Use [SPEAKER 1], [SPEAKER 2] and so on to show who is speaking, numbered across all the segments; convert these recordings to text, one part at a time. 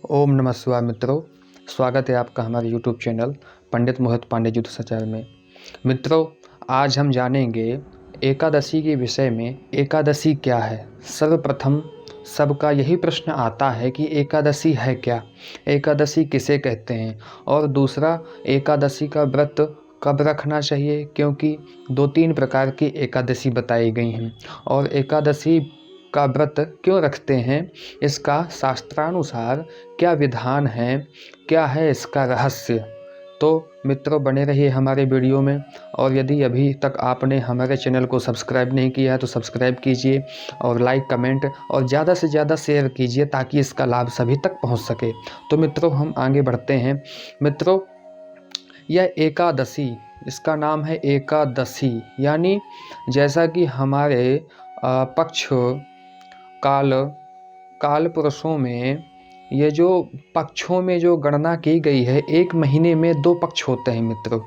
[SPEAKER 1] ओम नमः शिवाय मित्रों, स्वागत है आपका हमारे यूट्यूब चैनल पंडित मोहित पांडे ज्योतिष सचार में। मित्रों, आज हम जानेंगे एकादशी के विषय में। एकादशी क्या है? सर्वप्रथम सबका यही प्रश्न आता है कि एकादशी है क्या, एकादशी किसे कहते हैं, और दूसरा एकादशी का व्रत कब रखना चाहिए, क्योंकि 2-3 प्रकार की एकादशी बताई गई हैं। और एकादशी का व्रत क्यों रखते हैं, इसका शास्त्रानुसार क्या विधान है, क्या है इसका रहस्य। तो मित्रों, बने रहिए हमारे वीडियो में। और यदि अभी तक आपने हमारे चैनल को सब्सक्राइब नहीं किया है तो सब्सक्राइब कीजिए और लाइक, कमेंट और ज़्यादा से ज़्यादा शेयर कीजिए ताकि इसका लाभ सभी तक पहुंच सके। तो मित्रों, हम आगे बढ़ते हैं। मित्रों, यह एकादशी, इसका नाम है एकादशी, यानी जैसा कि हमारे पक्ष काल पुरुषों में ये जो पक्षों में जो गणना की गई है, एक महीने में 2 पक्ष होते हैं मित्रों।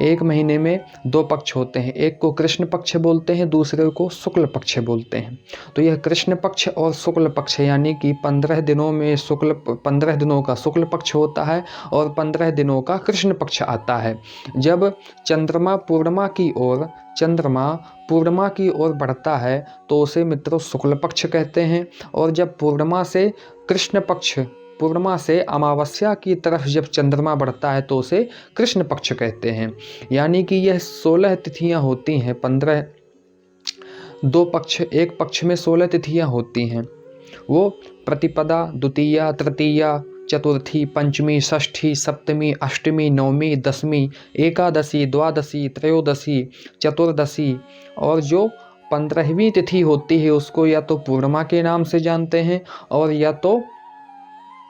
[SPEAKER 1] एक महीने में 2 पक्ष होते हैं, एक को कृष्ण पक्ष बोलते हैं, दूसरे को शुक्ल पक्ष बोलते हैं। तो यह कृष्ण पक्ष और शुक्ल पक्ष, यानी कि 15 दिनों में 15 दिनों का शुक्ल पक्ष होता है और 15 दिनों का कृष्ण पक्ष आता है। जब चंद्रमा पूर्णिमा की ओर बढ़ता है तो उसे मित्रों शुक्ल पक्ष कहते हैं। और जब पूर्णिमा से अमावस्या की तरफ जब चंद्रमा बढ़ता है तो उसे कृष्ण पक्ष कहते हैं। यानी कि यह 16 तिथियां होती हैं। 2 पक्ष, एक पक्ष में 16 तिथियां होती हैं। वो प्रतिपदा, द्वितीया, तृतीया, चतुर्थी, पंचमी, षष्ठी, सप्तमी, अष्टमी, नवमी, दशमी, एकादशी, द्वादशी, त्रयोदशी, चतुर्दशी। और जो 15वीं तिथि होती है उसको या तो पूर्णिमा के नाम से जानते हैं और या तो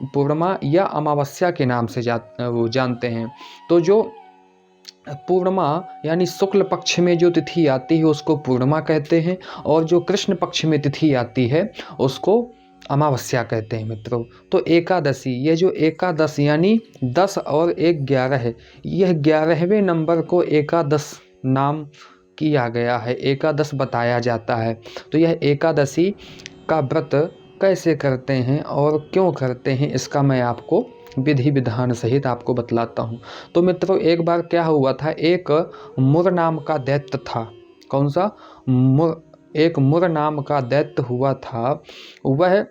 [SPEAKER 1] पूर्णिमा या अमावस्या के नाम से वो जानते हैं। तो जो पूर्णिमा यानी शुक्ल पक्ष में जो तिथि आती है उसको पूर्णिमा कहते हैं, और जो कृष्ण पक्ष में तिथि आती है उसको अमावस्या कहते हैं मित्रों। तो एकादशी, ये जो एकादश यानी 10 और 1 11 है, यह 11वें नंबर को एकादश नाम किया गया है, एकादश बताया जाता है। तो यह एकादशी का व्रत कैसे करते हैं और क्यों करते हैं, इसका मैं आपको विधि विधान सहित आपको बतलाता हूँ। तो मित्रों, एक बार क्या हुआ था, एक मुर नाम का दैत्य था। कौन सा? एक मुर नाम का दैत्य हुआ था। वह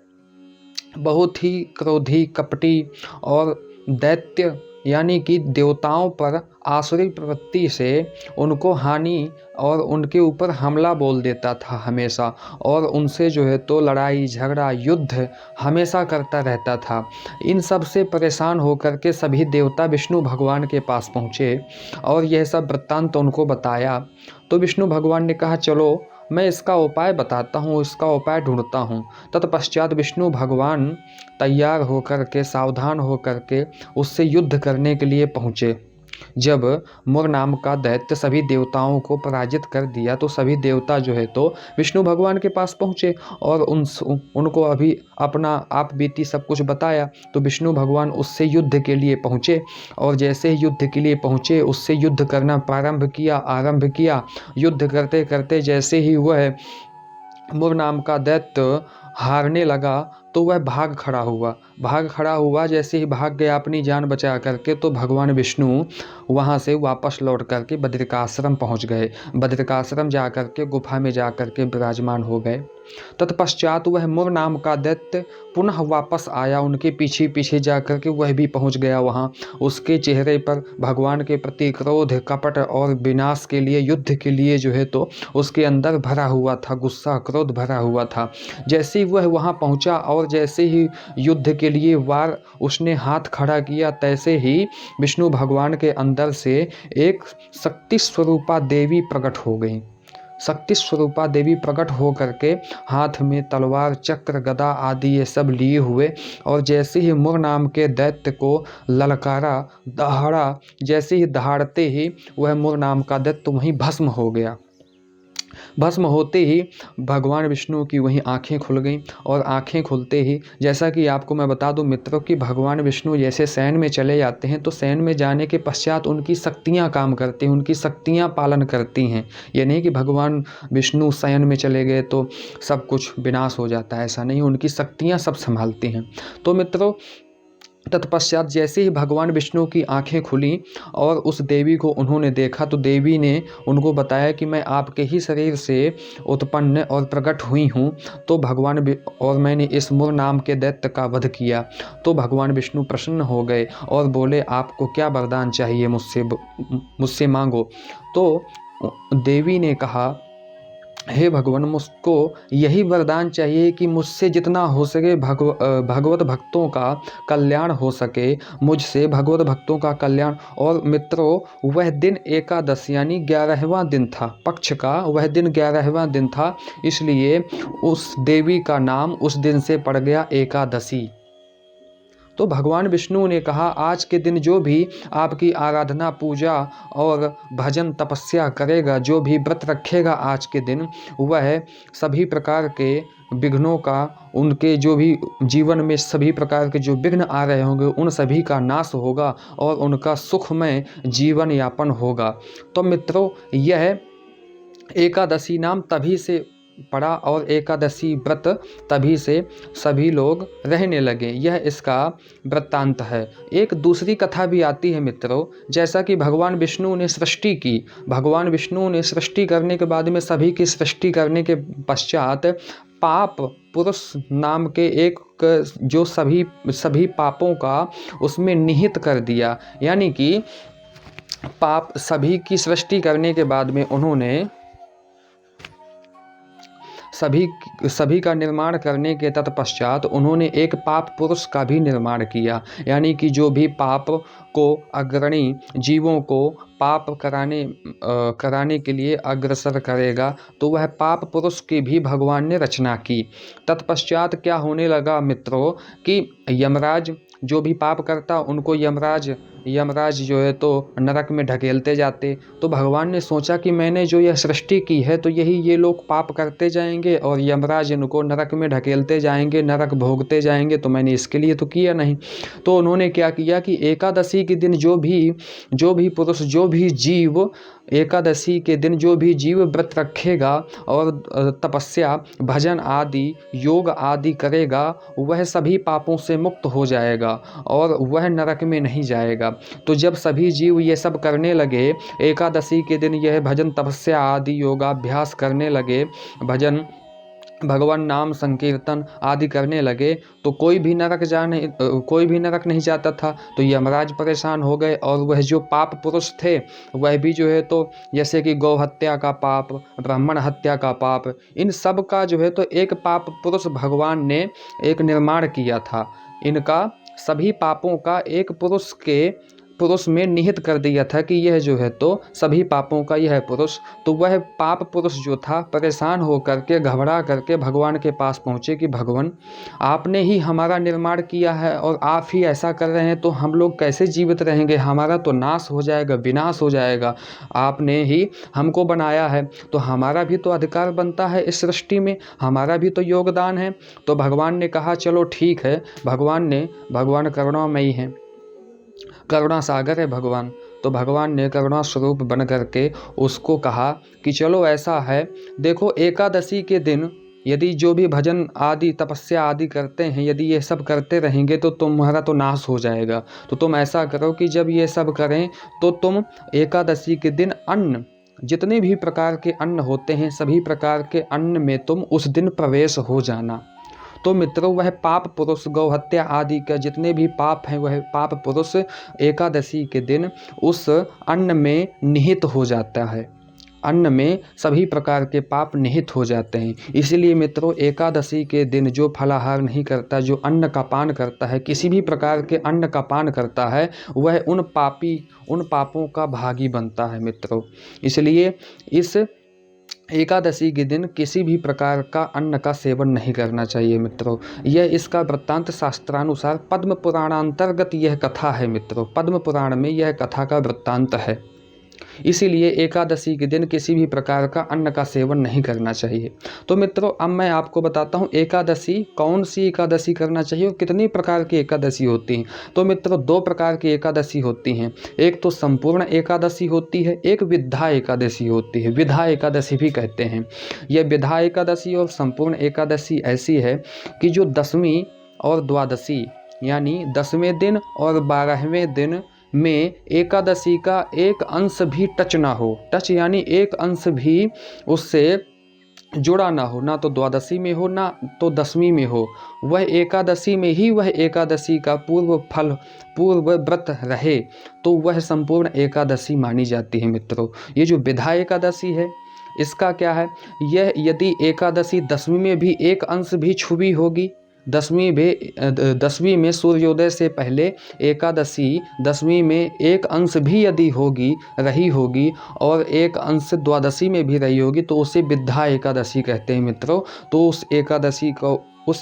[SPEAKER 1] बहुत ही क्रोधी, कपटी और दैत्य यानी कि देवताओं पर आसुरी प्रवृत्ति से उनको हानि और उनके ऊपर हमला बोल देता था हमेशा, और उनसे जो है तो लड़ाई झगड़ा युद्ध हमेशा करता रहता था। इन सब से परेशान होकर के सभी देवता विष्णु भगवान के पास पहुँचे और यह सब वृत्तांत उनको बताया। तो विष्णु भगवान ने कहा, चलो मैं इसका उपाय बताता हूँ, इसका उपाय ढूंढता हूँ। तत्पश्चात विष्णु भगवान तैयार होकर के, सावधान होकर के उससे युद्ध करने के लिए पहुँचे। जब मुर नाम का दैत्य सभी देवताओं को पराजित कर दिया तो सभी देवता जो है तो विष्णु भगवान के पास पहुँचे और उनको अभी अपना आप बीती सब कुछ बताया। तो विष्णु भगवान उससे युद्ध के लिए पहुँचे, और जैसे ही युद्ध के लिए पहुँचे उससे युद्ध करना आरंभ किया। युद्ध करते करते जैसे ही वह मुर नाम का दैत्य हारने लगा तो वह भाग खड़ा हुआ। जैसे ही भाग गया अपनी जान बचा करके, तो भगवान विष्णु वहाँ से वापस लौट करके बद्रिकाश्रम पहुँच गए। बद्रिकाश्रम जा करके गुफा में जा करके विराजमान हो गए। तत्पश्चात वह मुर नाम का दैत्य पुनः वापस आया, उनके पीछे पीछे जा करके वह भी पहुँच गया वहाँ। उसके चेहरे पर भगवान के प्रति क्रोध, कपट और विनाश के लिए, युद्ध के लिए जो है तो उसके अंदर भरा हुआ था, गुस्सा क्रोध भरा हुआ था। जैसे ही वह वहाँ पहुँचा और जैसे ही युद्ध के लिए वार उसने हाथ खड़ा किया, तैसे ही विष्णु भगवान के अंदर से एक शक्ति स्वरूपा देवी प्रकट हो गई। शक्ति स्वरूपा देवी प्रकट हो करके हाथ में तलवार, चक्र, गदा आदि ये सब लिए हुए, और जैसे ही मुर नाम के दैत्य को ललकारा, दहाड़ा, जैसे ही दहाड़ते ही वह मुर नाम का दैत्य वहीं भस्म हो गया। भस्म होते ही भगवान विष्णु की वहीं आंखें खुल गईं, और आंखें खुलते ही, जैसा कि आपको मैं बता दूं मित्रों कि भगवान विष्णु जैसे शयन में चले जाते हैं तो शयन में जाने के पश्चात उनकी शक्तियां काम करती हैं, उनकी शक्तियां पालन करती हैं। ये नहीं कि भगवान विष्णु शयन में चले गए तो सब कुछ विनाश हो जाता है, ऐसा नहीं, उनकी शक्तियाँ सब संभालती हैं। तो मित्रों, तत्पश्चात जैसे ही भगवान विष्णु की आंखें खुलीं और उस देवी को उन्होंने देखा, तो देवी ने उनको बताया कि मैं आपके ही शरीर से उत्पन्न और प्रकट हुई हूँ, तो और मैंने इस मुर नाम के दैत्य का वध किया। तो भगवान विष्णु प्रसन्न हो गए और बोले, आपको क्या वरदान चाहिए, मुझसे मांगो। तो देवी ने कहा, हे भगवान, मुझको यही वरदान चाहिए कि मुझसे जितना हो सके भगवत भक्तों का कल्याण हो सके, मुझसे भगवत भक्तों का कल्याण। और मित्रों, वह दिन एकादशी यानी 11वां दिन था, पक्ष का वह दिन 11वां दिन था, इसलिए उस देवी का नाम उस दिन से पड़ गया एकादशी। तो भगवान विष्णु ने कहा, आज के दिन जो भी आपकी आराधना, पूजा और भजन तपस्या करेगा, जो भी व्रत रखेगा आज के दिन, वह सभी प्रकार के विघ्नों का, उनके जो भी जीवन में सभी प्रकार के जो विघ्न आ रहे होंगे, उन सभी का नाश होगा और उनका सुखमय जीवन यापन होगा। तो मित्रों, यह एकादशी नाम तभी से पड़ा और एकादशी व्रत तभी से सभी लोग रहने लगे। यह इसका वृत्तांत है। एक दूसरी कथा भी आती है मित्रों, जैसा कि भगवान विष्णु ने सृष्टि की। भगवान विष्णु ने सृष्टि करने के बाद में, सभी की सृष्टि करने के पश्चात, पाप पुरुष नाम के एक जो सभी पापों का उसमें निहित कर दिया। यानी कि पाप सभी की सृष्टि करने के बाद में उन्होंने सभी का निर्माण करने के तत्पश्चात उन्होंने एक पाप पुरुष का भी निर्माण किया। यानी कि जो भी पाप को अग्रणी जीवों को पाप कराने के लिए अग्रसर करेगा, तो वह पाप पुरुष की भी भगवान ने रचना की। तत्पश्चात क्या होने लगा मित्रों कि यमराज जो भी पाप करता उनको यमराज जो है तो नरक में ढकेलते जाते। तो भगवान ने सोचा कि मैंने जो यह सृष्टि की है, तो ये लोग पाप करते जाएंगे और यमराज इनको नरक में ढकेलते जाएंगे, नरक भोगते जाएंगे, तो मैंने इसके लिए तो किया नहीं। तो उन्होंने क्या किया कि एकादशी के दिन जो भी पुरुष, जो भी जीव, एकादशी के दिन जो भी जीव व्रत रखेगा और तपस्या, भजन आदि, योग आदि करेगा, वह सभी पापों से मुक्त हो जाएगा और वह नरक में नहीं जाएगा। तो जब सभी जीव ये सब करने लगे, एकादशी के दिन यह भजन तपस्या आदि योगाभ्यास करने लगे, भजन भगवान नाम संकीर्तन आदि करने लगे, तो कोई भी नरक नहीं जाता था। तो यमराज परेशान हो गए और वह जो पाप पुरुष थे, वह भी जो है तो जैसे कि गौ हत्या का पाप, ब्राह्मण हत्या का पाप, इन सब का जो है तो एक पाप पुरुष भगवान ने एक निर्माण किया था। इनका सभी पापों का एक पुरुष में निहित कर दिया था कि यह जो है तो सभी पापों का यह पुरुष। तो वह पाप पुरुष जो था, परेशान होकर के, घबरा करके भगवान के पास पहुँचे कि भगवान, आपने ही हमारा निर्माण किया है और आप ही ऐसा कर रहे हैं, तो हम लोग कैसे जीवित रहेंगे? हमारा तो नाश हो जाएगा, विनाश हो जाएगा। आपने ही हमको बनाया है, तो हमारा भी तो अधिकार बनता है इस सृष्टि में, हमारा भी तो योगदान है। तो भगवान ने कहा, चलो ठीक है। भगवान करुणामयी हैं, करुणा सागर है भगवान। तो भगवान ने करुणा स्वरूप बन करके उसको कहा कि चलो ऐसा है, देखो एकादशी के दिन यदि जो भी भजन आदि तपस्या आदि करते हैं, यदि ये सब करते रहेंगे तो तुम्हारा तो नाश हो जाएगा। तो तुम ऐसा करो कि जब ये सब करें तो तुम एकादशी के दिन अन्न, जितने भी प्रकार के अन्न होते हैं, सभी प्रकार के अन्न में तुम उस दिन प्रवेश हो जाना। तो मित्रों, वह पाप पुरुष, गौ हत्या आदि का जितने भी पाप हैं, वह पाप पुरुष एकादशी के दिन उस अन्न में निहित हो जाता है। अन्न में सभी प्रकार के पाप निहित हो जाते हैं। इसीलिए मित्रों, एकादशी के दिन जो फलाहार नहीं करता, जो अन्न का पान करता है, किसी भी प्रकार के अन्न का पान करता है, वह उन पापों का भागी बनता है मित्रों। इसलिए इस एकादशी के दिन किसी भी प्रकार का अन्न का सेवन नहीं करना चाहिए मित्रों। यह इसका वृत्तांत शास्त्रानुसार पद्म पुराणांतर्गत यह कथा है मित्रों। पद्म पुराण में यह कथा का वृत्तांत है। इसीलिए एकादशी के दिन किसी भी प्रकार का अन्न का सेवन नहीं करना चाहिए। तो मित्रों, अब मैं आपको बताता हूँ एकादशी, कौन सी एकादशी करना चाहिए और कितनी प्रकार की एकादशी होती हैं। तो मित्रों, 2 प्रकार की एकादशी होती हैं। एक तो संपूर्ण एकादशी होती है, एक विद्या एकादशी होती है। विद्या एकादशी भी कहते हैं। यह विद्या एकादशी और संपूर्ण एकादशी ऐसी है कि जो 10वीं और द्वादशी यानी 10वें दिन और 12वें दिन में एकादशी का एक अंश भी टच ना हो। टच यानी एक अंश भी उससे जुड़ा ना हो, ना तो द्वादशी में हो ना तो 10वीं में हो। वह एकादशी में ही वह एकादशी का पूर्व व्रत रहे तो वह संपूर्ण एकादशी मानी जाती है मित्रों। ये जो विधा एकादशी है इसका क्या है, यह यदि एकादशी 10वीं में भी एक अंश भी छुपी होगी, 10वीं में सूर्योदय से पहले एकादशी 10वीं में एक अंश भी यदि रही होगी और एक अंश द्वादशी में भी रही होगी तो उसे विद्या एकादशी कहते हैं मित्रों। तो उस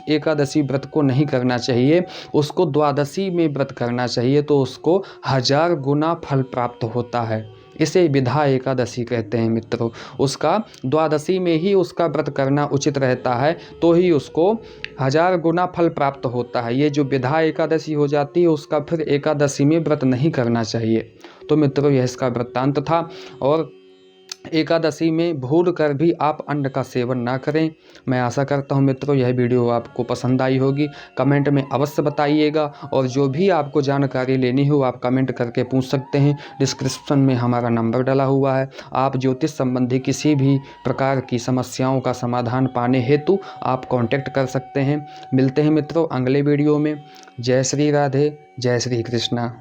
[SPEAKER 1] एकादशी व्रत को नहीं करना चाहिए, उसको द्वादशी में व्रत करना चाहिए, तो उसको 1000 गुना फल प्राप्त होता है। इसे विधा एकादशी कहते हैं मित्रों। उसका द्वादशी में ही उसका व्रत करना उचित रहता है, तो ही उसको 1000 गुना फल प्राप्त होता है। ये जो विधा एकादशी हो जाती है उसका फिर एकादशी में व्रत नहीं करना चाहिए। तो मित्रों यह इसका वृत्तांत था। और एकादशी में भूल कर भी आप अन्न का सेवन ना करें। मैं आशा करता हूं मित्रों यह वीडियो आपको पसंद आई होगी। कमेंट में अवश्य बताइएगा और जो भी आपको जानकारी लेनी हो आप कमेंट करके पूछ सकते हैं। डिस्क्रिप्शन में हमारा नंबर डला हुआ है। आप ज्योतिष संबंधी किसी भी प्रकार की समस्याओं का समाधान पाने हेतु आप कॉन्टैक्ट कर सकते हैं। मिलते हैं मित्रों अगले वीडियो में। जय श्री राधे, जय श्री कृष्णा।